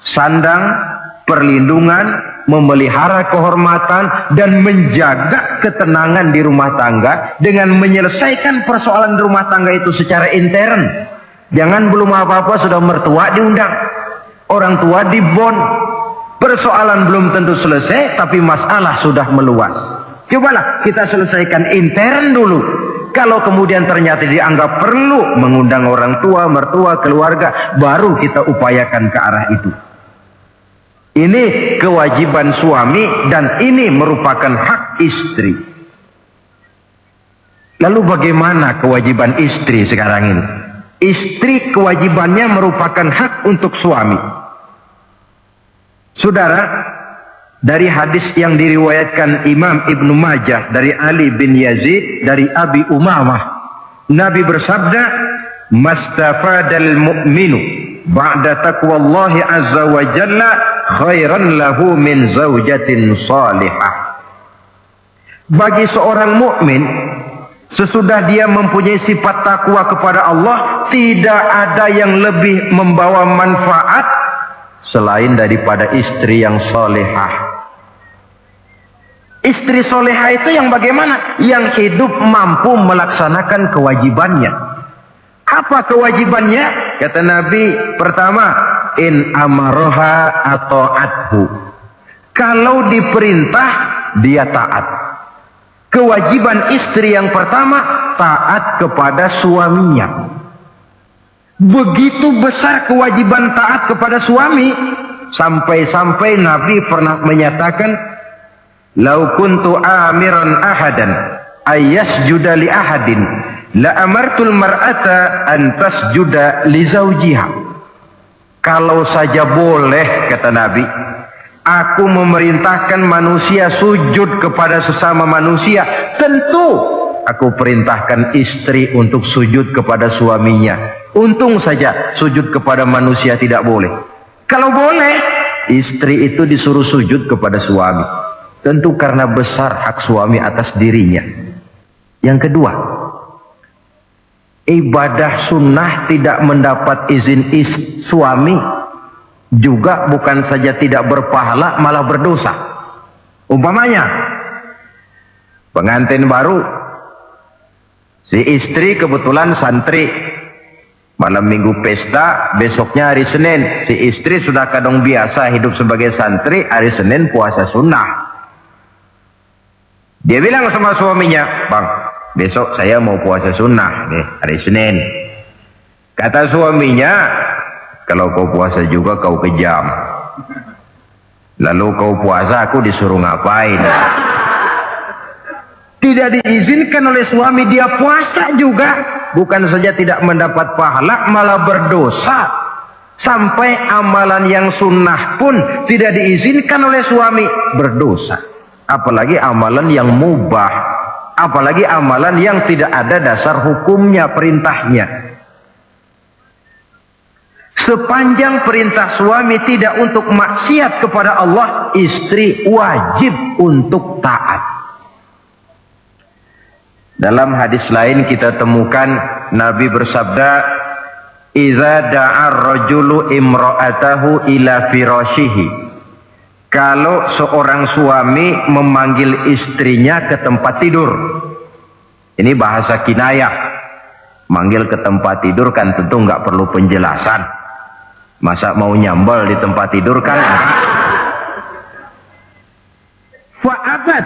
sandang, perlindungan, memelihara kehormatan, dan menjaga ketenangan di rumah tangga dengan menyelesaikan persoalan rumah tangga itu secara intern. Jangan belum apa-apa sudah mertua diundang, orang tua dibon. Persoalan belum tentu selesai, tapi masalah sudah meluas. Cobalah kita selesaikan intern dulu. Kalau kemudian ternyata dianggap perlu mengundang orang tua, mertua, keluarga, baru kita upayakan ke arah itu. Ini kewajiban suami dan ini merupakan hak istri. Lalu bagaimana kewajiban istri sekarang ini? Istri kewajibannya merupakan hak untuk suami. Saudara, dari hadis yang diriwayatkan Imam Ibnu Majah dari Ali bin Yazid dari Abi Umamah, Nabi bersabda, "Mastafadal mu'minu ba'da taqwallahi azza wa jalla khairan lahu min zaujatin salihah." Bagi seorang mukmin, sesudah dia mempunyai sifat takwa kepada Allah, tidak ada yang lebih membawa manfaat selain daripada istri yang solehah. Istri solehah itu yang bagaimana? Yang hidup mampu melaksanakan kewajibannya. Apa kewajibannya? Kata Nabi, pertama, in amaroha atau athu. Kalau diperintah, dia taat. Kewajiban istri yang pertama, taat kepada suaminya. Begitu besar kewajiban taat kepada suami, sampai-sampai Nabi pernah menyatakan, "Lau kuntu amiran ahadan ayyasjuda li ahadin la amartul mar'ata an tasjuda li zawjiha." Kalau saja boleh, kata Nabi, aku memerintahkan manusia sujud kepada sesama manusia, tentu aku perintahkan istri untuk sujud kepada suaminya. Untung saja sujud kepada manusia tidak boleh. Kalau boleh, istri itu disuruh sujud kepada suami. Tentu karena besar hak suami atas dirinya. Yang kedua, ibadah sunnah tidak mendapat izin suami juga bukan saja tidak berpahala, malah berdosa. Umpamanya, pengantin baru, si istri kebetulan santri, malam minggu pesta, besoknya hari Senin, si istri sudah kadang biasa hidup sebagai santri, hari Senin puasa sunnah. Dia bilang sama suaminya, "Bang, besok saya mau puasa sunnah nih, hari Senin." Kata suaminya, "Kalau kau puasa juga kau kejam. Lalu kau puasa, aku disuruh ngapain?" Tidak diizinkan oleh suami, dia puasa juga. Bukan saja tidak mendapat pahala, malah berdosa. Sampai amalan yang sunnah pun tidak diizinkan oleh suami, berdosa. Apalagi amalan yang mubah, apalagi amalan yang tidak ada dasar hukumnya, perintahnya. Sepanjang perintah suami tidak untuk maksiat kepada Allah, istri wajib untuk taat. Dalam hadis lain kita temukan Nabi bersabda, "Idza da'a ar-rajulu imra'atahu ila firashihi." Kalau seorang suami memanggil istrinya ke tempat tidur. Ini bahasa kinayah. Manggil ke tempat tidur kan tentu nggak perlu penjelasan. Masa mau nyambal di tempat tidur kan? Fa'abat.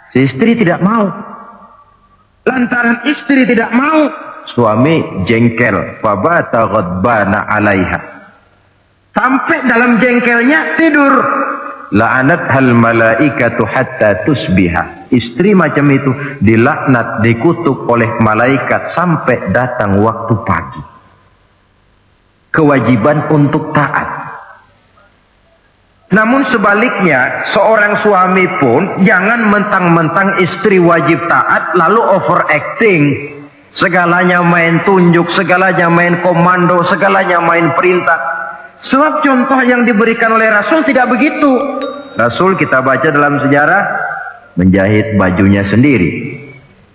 Si istri tidak mau. Lantaran istri tidak mau, suami jengkel. Fabata ghadbana 'alaiha. Sampai dalam jengkelnya tidur. La'anat hal malaikatu hatta tusbiha. Istri macam itu dilaknat, dikutuk oleh malaikat sampai datang waktu pagi. Kewajiban untuk taat. Namun sebaliknya, seorang suami pun jangan mentang-mentang istri wajib taat lalu overacting. Segalanya main tunjuk, segalanya main komando, segalanya main perintah. Sebab contoh yang diberikan oleh Rasul tidak begitu. Rasul kita baca dalam sejarah menjahit bajunya sendiri,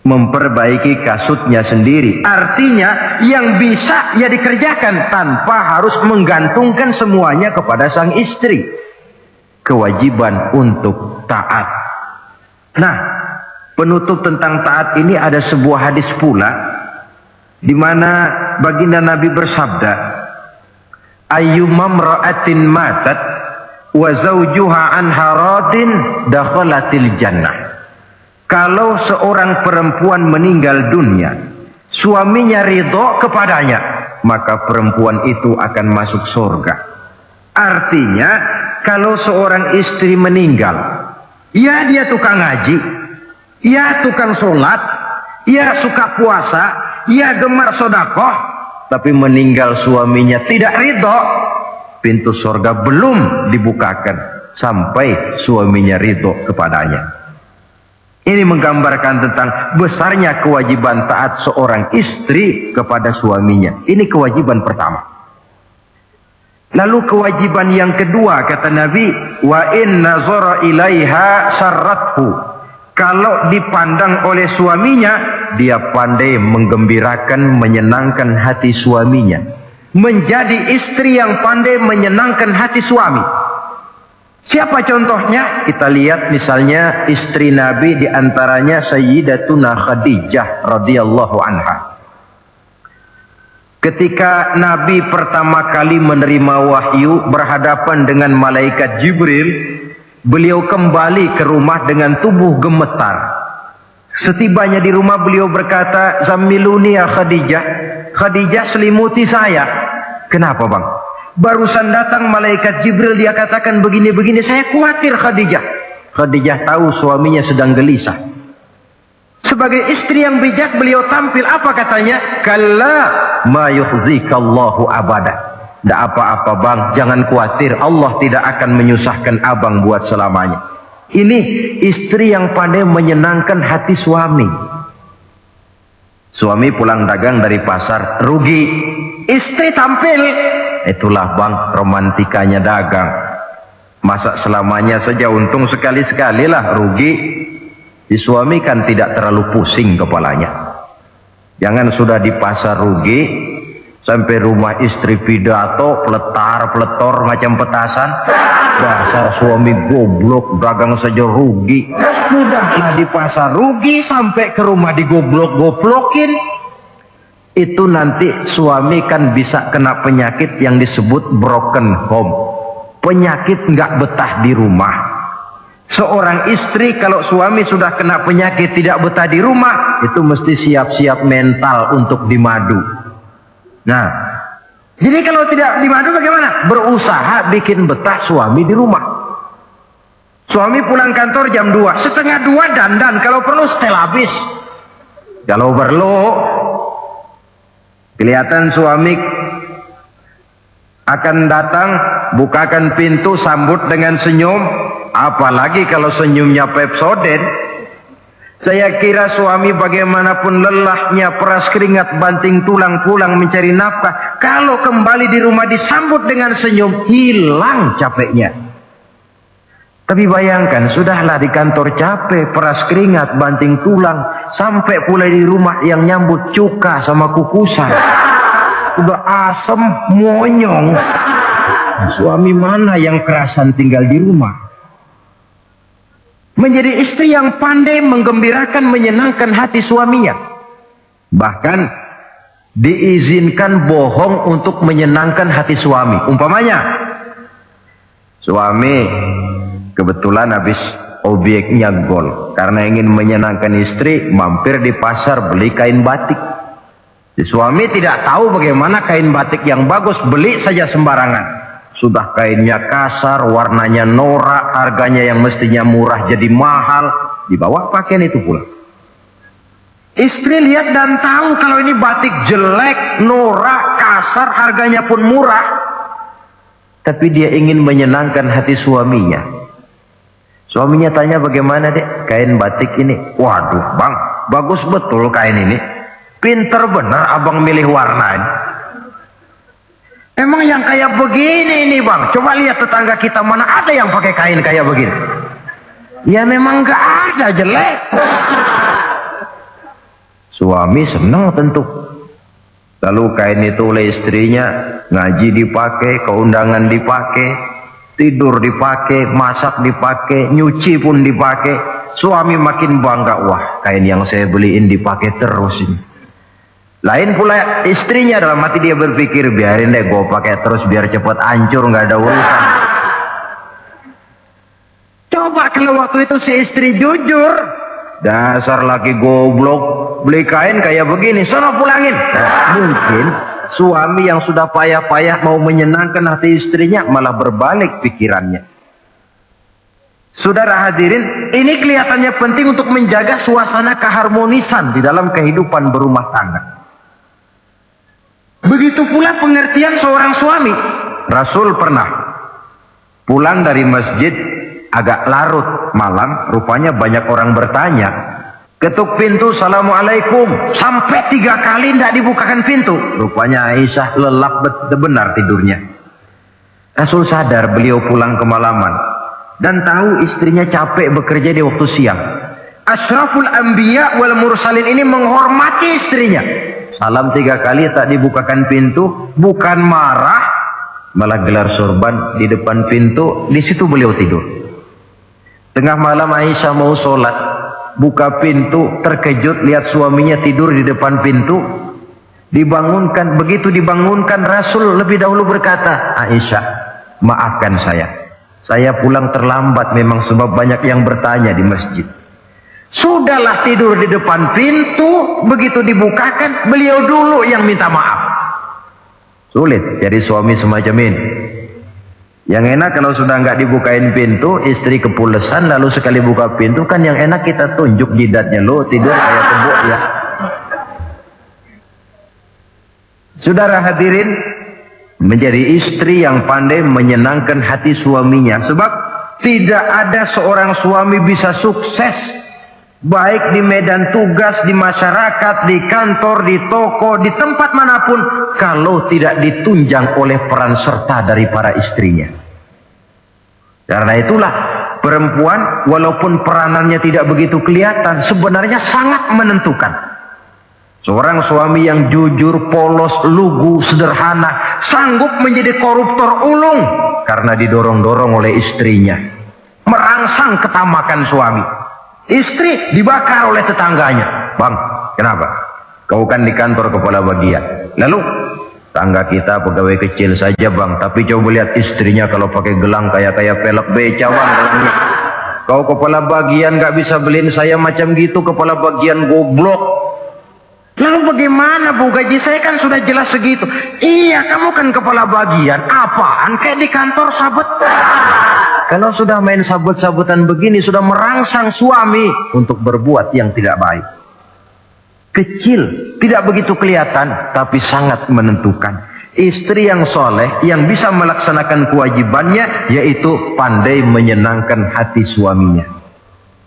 memperbaiki kasutnya sendiri. Artinya yang bisa ya dikerjakan tanpa harus menggantungkan semuanya kepada sang istri. Kewajiban untuk taat. Nah, penutup tentang taat ini ada sebuah hadis pula di mana baginda Nabi bersabda, ayyumam ra'atin matat wa zawjuha anha radin dakhalatil jannah. Kalau seorang perempuan meninggal dunia, suaminya ridho kepadanya, maka perempuan itu akan masuk surga. Artinya kalau seorang istri meninggal, ya dia tukang ngaji, ya tukang sholat, ya suka puasa, ya gemar sodakoh, tapi meninggal suaminya tidak ridho, pintu surga belum dibukakan sampai suaminya ridho kepadanya. Ini menggambarkan tentang besarnya kewajiban taat seorang istri kepada suaminya. Ini kewajiban pertama. Lalu kewajiban yang kedua kata Nabi, wa in nazara ilaiha sarrathu. Kalau dipandang oleh suaminya, dia pandai menggembirakan, menyenangkan hati suaminya. Menjadi istri yang pandai menyenangkan hati suami. Siapa contohnya? Kita lihat misalnya istri Nabi, diantaranya Sayyidatuna Khadijah radhiyallahu anha. Ketika Nabi pertama kali menerima wahyu berhadapan dengan malaikat Jibril, beliau kembali ke rumah dengan tubuh gemetar. Setibanya di rumah beliau berkata, "Zammiluni ya Khadijah." Khadijah, selimuti saya. Kenapa bang? Barusan datang malaikat Jibril, dia katakan begini-begini, saya khawatir Khadijah. Khadijah tahu suaminya sedang gelisah. Sebagai istri yang bijak beliau tampil, apa katanya? Kalla ma yukhzikallahu abada. Tidak apa-apa bang, jangan khawatir, Allah tidak akan menyusahkan abang buat selamanya. Ini istri yang pandai menyenangkan hati suami. Suami pulang dagang dari pasar, rugi. Istri tampil. Itulah bang, romantikanya dagang. Masa selamanya saja untung sekali-sekali lah, rugi. Si suami kan tidak terlalu pusing kepalanya. Jangan sudah di pasar rugi, sampai rumah istri pidato, peletar-peletor macam petasan. Dasar suami goblok, dagang saja rugi. Mudahlah di pasar rugi, sampai ke rumah digoblok-goblokin. Itu nanti suami kan bisa kena penyakit yang disebut broken home. Penyakit nggak betah di rumah. Seorang istri kalau suami sudah kena penyakit tidak betah di rumah, itu mesti siap-siap mental untuk dimadu. Nah, jadi kalau tidak dimadu bagaimana? Berusaha bikin betah suami di rumah. Suami pulang kantor jam 2, setengah 2 dandan, kalau perlu setel habis. Kalau perlu, kelihatan suami akan datang, bukakan pintu, sambut dengan senyum. Apalagi kalau senyumnya Pepsodent. Saya kira suami bagaimanapun lelahnya, peras keringat, banting tulang, pulang mencari nafkah, kalau kembali di rumah disambut dengan senyum, hilang capeknya. Tapi bayangkan, sudahlah di kantor capek, peras keringat, banting tulang, sampai pula di rumah yang nyambut cuka sama kukusan. Udah asem, monyong. Suami mana yang kerasan tinggal di rumah? Menjadi istri yang pandai menggembirakan, menyenangkan hati suaminya. Bahkan diizinkan bohong untuk menyenangkan hati suami. Umpamanya, suami kebetulan habis obyeknya gol. Karena ingin menyenangkan istri, mampir di pasar beli kain batik. Si suami tidak tahu bagaimana kain batik yang bagus, beli saja sembarangan. Sudah kainnya kasar, warnanya norak, harganya yang mestinya murah jadi mahal, dibawa pakaian itu pula. Istri lihat dan tahu kalau ini batik jelek, norak, kasar, harganya pun murah. tapi dia ingin menyenangkan hati suaminya. Suaminya tanya, bagaimana dek kain batik ini? Waduh bang, bagus betul kain ini. Pinter benar abang milih warna ini. Emang yang kayak begini ini bang, coba lihat tetangga kita mana ada yang pakai kain kayak begini. Ya memang gak ada, jelek. Suami senang tentu. Lalu kain itu oleh istrinya, ngaji dipakai, keundangan dipakai, tidur dipakai, masak dipakai, nyuci pun dipakai. Suami makin bangga, wah kain yang saya beliin dipakai terus ini. Lain pula istrinya, dalam hati dia berpikir, biarin deh gue pakai terus biar cepat hancur, nggak ada urusan. Coba kalau waktu itu si istri jujur, dasar laki goblok, beli kain kayak begini, sono pulangin. Nah, mungkin suami yang sudah payah-payah mau menyenangkan hati istrinya malah berbalik pikirannya. Saudara hadirin, ini kelihatannya penting untuk menjaga suasana keharmonisan di dalam kehidupan berumah tangga. Begitu pula pengertian seorang suami. Rasul pernah pulang dari masjid agak larut malam, rupanya banyak orang bertanya. Ketuk pintu, assalamualaikum, sampai 3 kali tidak dibukakan pintu. Rupanya Aisyah lelap benar tidurnya. Rasul sadar beliau pulang kemalaman dan tahu istrinya capek bekerja di waktu siang. Ashraful anbiya wal mursalin ini menghormati istrinya. Salam 3 kali tak dibukakan pintu, bukan marah, malah gelar sorban di depan pintu. Di situ beliau tidur. Tengah malam Aisyah mau sholat, buka pintu, terkejut lihat suaminya tidur di depan pintu. Dibangunkan, begitu dibangunkan Rasul lebih dahulu berkata, Aisyah, maafkan saya pulang terlambat memang sebab banyak yang bertanya di masjid. Sudahlah tidur di depan pintu, begitu dibukakan beliau dulu yang minta maaf. Sulit jadi suami semacam ini. Yang enak kalau sudah nggak dibukain pintu, istri kepulesan, lalu sekali buka pintu kan yang enak kita tunjuk jidatnya, lo tidur kayak kebo ya. Saudara hadirin, menjadi istri yang pandai menyenangkan hati suaminya, sebab tidak ada seorang suami bisa sukses baik di medan tugas, di masyarakat, di kantor, di toko, di tempat manapun, kalau tidak ditunjang oleh peran serta dari para istrinya. Karena itulah perempuan walaupun peranannya tidak begitu kelihatan, sebenarnya sangat menentukan. Seorang suami yang jujur, polos, lugu, sederhana, sanggup menjadi koruptor ulung karena didorong-dorong oleh istrinya, merangsang ketamakan suami. Istri dibakar oleh tetangganya. Bang, kenapa? Kau kan di kantor kepala bagian. Lalu, tangga kita pegawai kecil saja bang, tapi coba lihat istrinya kalau pakai gelang kayak pelek beca bang gelangnya. Kau kepala bagian gak bisa beliin saya macam gitu, kepala bagian goblok. Lalu bagaimana bu, gaji saya kan sudah jelas segitu. Iya, kamu kan kepala bagian. Apaan kayak di kantor sabet. Kalau sudah main sabut-sabutan begini, sudah merangsang suami untuk berbuat yang tidak baik. Kecil, tidak begitu kelihatan, tapi sangat menentukan. Istri yang soleh, yang bisa melaksanakan kewajibannya, yaitu pandai menyenangkan hati suaminya.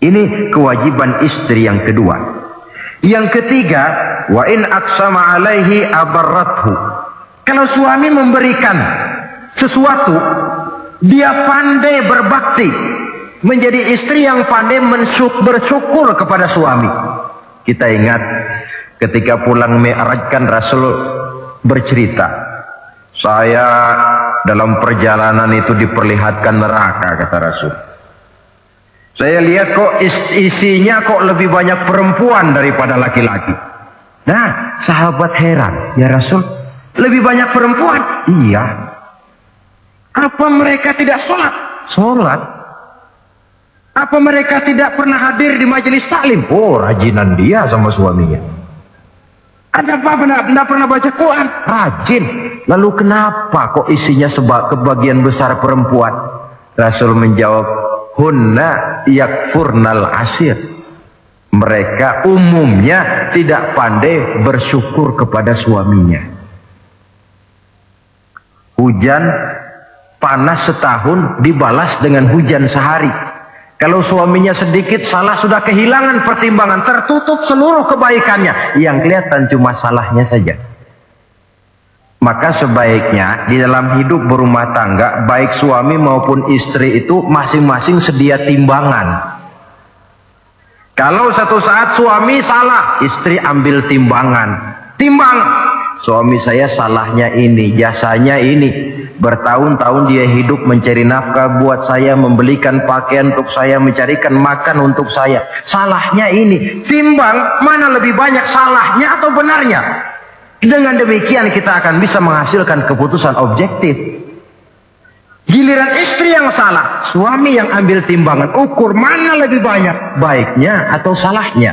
Ini kewajiban istri yang kedua. Yang ketiga, wa in aqsama alaihi abarrathu. Kalau suami memberikan sesuatu, dia pandai berbakti, menjadi istri yang pandai bersyukur kepada suami. Kita ingat ketika pulang Mi'raj kan Rasul bercerita, saya dalam perjalanan itu diperlihatkan neraka, kata Rasul. Saya lihat kok isinya kok lebih banyak perempuan daripada laki-laki. Nah, sahabat heran, ya Rasul, lebih banyak perempuan? Iya. Apa mereka tidak sholat? Sholat. Apa mereka tidak pernah hadir di majelis taklim? Oh, rajinan dia sama suaminya. Ada apa? Tidak pernah baca Quran? Rajin. Lalu kenapa kok isinya kebagian besar perempuan? Rasul menjawab, hunna yakfurnal asir. Mereka umumnya tidak pandai bersyukur kepada suaminya. Hujan panas setahun dibalas dengan hujan sehari. Kalau suaminya sedikit salah, sudah kehilangan pertimbangan, tertutup seluruh kebaikannya, yang kelihatan cuma salahnya saja. Maka sebaiknya di dalam hidup berumah tangga, baik suami maupun istri itu masing-masing sedia timbangan. Kalau satu saat suami salah, istri ambil timbangan. Timbang, suami saya salahnya ini, jasanya ini. Bertahun-tahun dia hidup mencari nafkah buat saya, membelikan pakaian untuk saya, mencarikan makan untuk saya. Salahnya ini. Timbang, mana lebih banyak salahnya atau benarnya? Dengan demikian kita akan bisa menghasilkan keputusan objektif. Giliran istri yang salah, suami yang ambil timbangan, ukur mana lebih banyak, baiknya atau salahnya.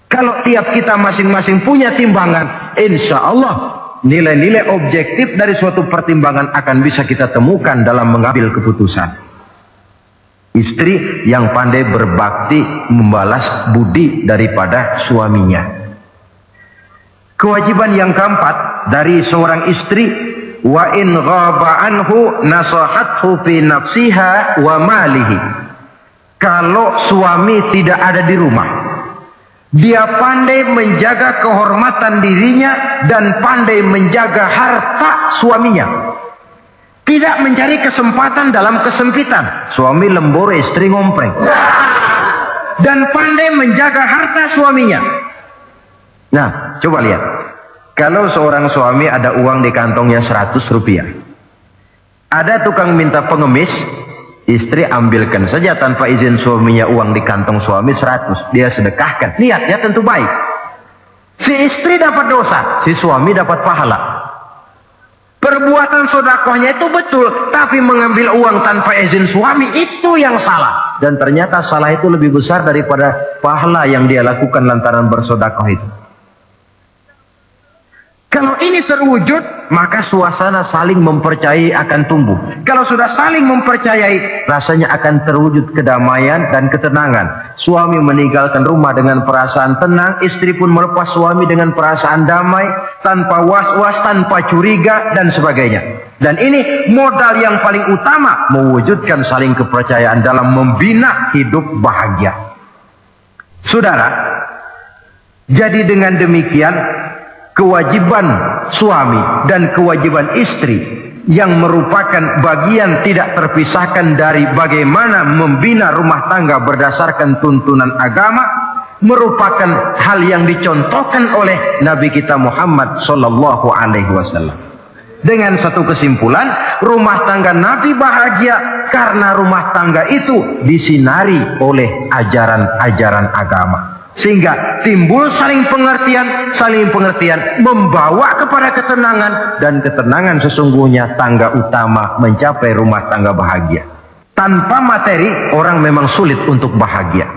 Kalau tiap kita masing-masing punya timbangan, insya Allah nilai-nilai objektif dari suatu pertimbangan akan bisa kita temukan dalam mengambil keputusan. Istri yang pandai berbakti membalas budi daripada suaminya. Kewajiban yang keempat dari seorang istri, wa in ghaba anhu nasahathu fi nafsiha wa malihi. Kalau suami tidak ada di rumah, dia pandai menjaga kehormatan dirinya dan pandai menjaga harta suaminya. Tidak mencari kesempatan dalam kesempitan. Suami lembur, istri ngompreng. Dan pandai menjaga harta suaminya. Nah, coba lihat. Kalau seorang suami ada uang di kantongnya 100 rupiah. Ada tukang minta pengemis, istri ambilkan saja tanpa izin suaminya uang di kantong suami 100. Dia sedekahkan. Lihat, ya tentu baik. Si istri dapat dosa, si suami dapat pahala. Perbuatan sedekahnya itu betul, tapi mengambil uang tanpa izin suami itu yang salah. Dan ternyata salah itu lebih besar daripada pahala yang dia lakukan lantaran bersedekah itu. Kalau ini terwujud, maka suasana saling mempercayai akan tumbuh. Kalau sudah saling mempercayai, rasanya akan terwujud kedamaian dan ketenangan. Suami meninggalkan rumah dengan perasaan tenang, istri pun melepas suami dengan perasaan damai, tanpa was-was, tanpa curiga, dan sebagainya. Dan ini modal yang paling utama, mewujudkan saling kepercayaan dalam membina hidup bahagia. Saudara, jadi dengan demikian, kewajiban suami dan kewajiban istri yang merupakan bagian tidak terpisahkan dari bagaimana membina rumah tangga berdasarkan tuntunan agama, merupakan hal yang dicontohkan oleh Nabi kita Muhammad sallallahu alaihi wasallam. Dengan satu kesimpulan, rumah tangga Nabi bahagia karena rumah tangga itu disinari oleh ajaran-ajaran agama. Sehingga timbul saling pengertian membawa kepada ketenangan, dan ketenangan sesungguhnya tangga utama mencapai rumah tangga bahagia. Tanpa materi orang memang sulit untuk bahagia.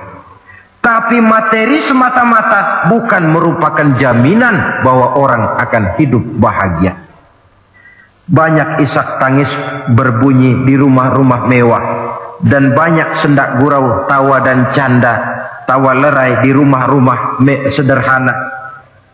Tapi materi semata-mata bukan merupakan jaminan bahwa orang akan hidup bahagia. Banyak isak tangis berbunyi di rumah-rumah mewah, dan banyak sendak gurau, tawa dan canda, tawa lerai di rumah-rumah sederhana.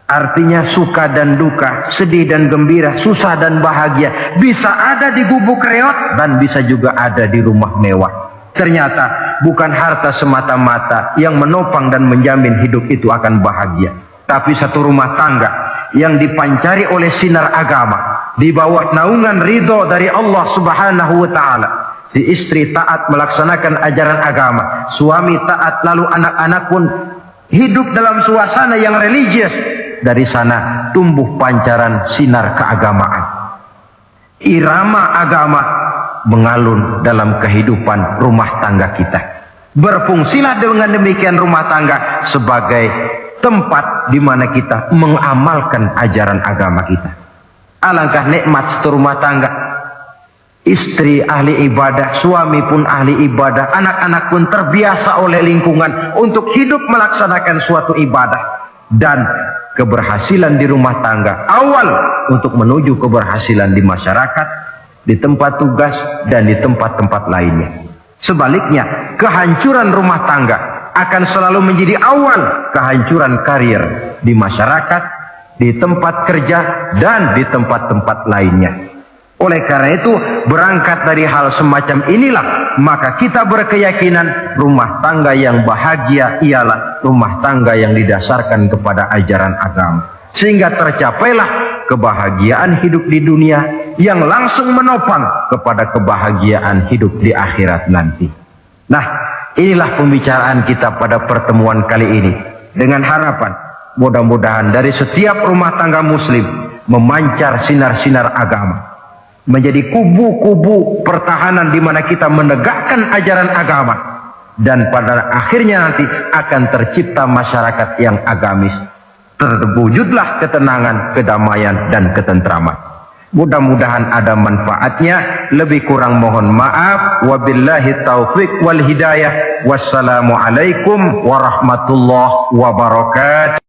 Artinya suka dan duka, sedih dan gembira, susah dan bahagia bisa ada di gubuk reot dan bisa juga ada di rumah mewah. Ternyata bukan harta semata-mata yang menopang dan menjamin hidup itu akan bahagia, tapi satu rumah tangga yang dipancari oleh sinar agama di bawah naungan ridho dari Allah Subhanahu wa taala. Si istri taat melaksanakan ajaran agama, suami taat, lalu anak-anak pun hidup dalam suasana yang religius. Dari sana tumbuh pancaran sinar keagamaan. Irama agama mengalun dalam kehidupan rumah tangga kita. Berfungsilah dengan demikian rumah tangga sebagai tempat di mana kita mengamalkan ajaran agama kita. Alangkah nikmat satu rumah tangga. Istri ahli ibadah, suami pun ahli ibadah, anak-anak pun terbiasa oleh lingkungan untuk hidup melaksanakan suatu ibadah. Dan keberhasilan di rumah tangga awal untuk menuju keberhasilan di masyarakat, di tempat tugas, dan di tempat-tempat lainnya. Sebaliknya, kehancuran rumah tangga akan selalu menjadi awal kehancuran karir di masyarakat, di tempat kerja, dan di tempat-tempat lainnya. Oleh karena itu, berangkat dari hal semacam inilah, maka kita berkeyakinan rumah tangga yang bahagia ialah rumah tangga yang didasarkan kepada ajaran agama. Sehingga tercapailah kebahagiaan hidup di dunia yang langsung menopang kepada kebahagiaan hidup di akhirat nanti. Nah, inilah pembicaraan kita pada pertemuan kali ini. Dengan harapan, mudah-mudahan dari setiap rumah tangga muslim memancar sinar-sinar agama. Menjadi kubu-kubu pertahanan di mana kita menegakkan ajaran agama. Dan pada akhirnya nanti akan tercipta masyarakat yang agamis. Terwujudlah ketenangan, kedamaian, dan ketentraman. Mudah-mudahan ada manfaatnya. Lebih kurang mohon maaf. Wabillahi taufiq wal hidayah. Wassalamualaikum warahmatullahi wabarakatuh.